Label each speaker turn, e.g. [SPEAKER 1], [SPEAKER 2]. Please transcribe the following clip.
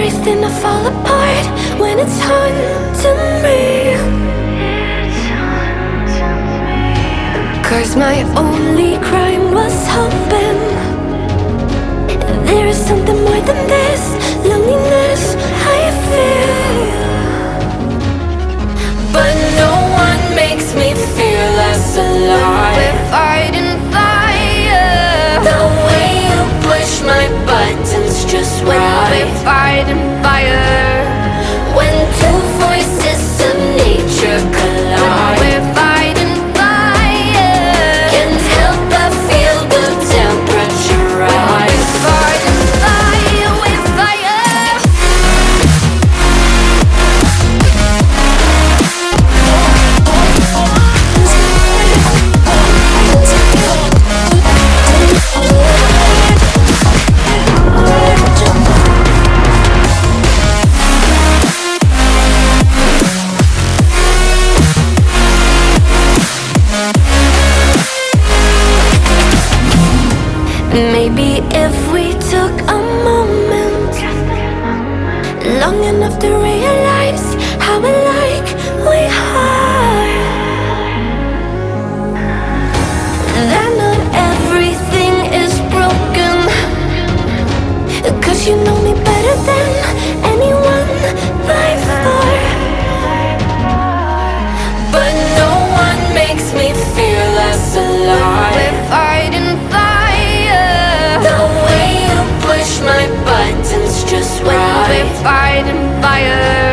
[SPEAKER 1] everything to fall apart when it's haunting me. 'Cause my only crime was hoping there is something more than this loneliness I feel. But no one makes me feel less alive. We're fighting fire. The way you push my buttons just right. We're fighting fire. When two voices of nature collide. We're fighting fire. Can't help but feel the temperature rise. We're fighting fire. We're fire. Maybe if we took a moment long enough to realize how alike we are, that not everything is broken. 'Cause you know me better than anyone by far. But no one makes me feel less alive. We're fighting fire. The way you push my buttons just right. We're fighting fire.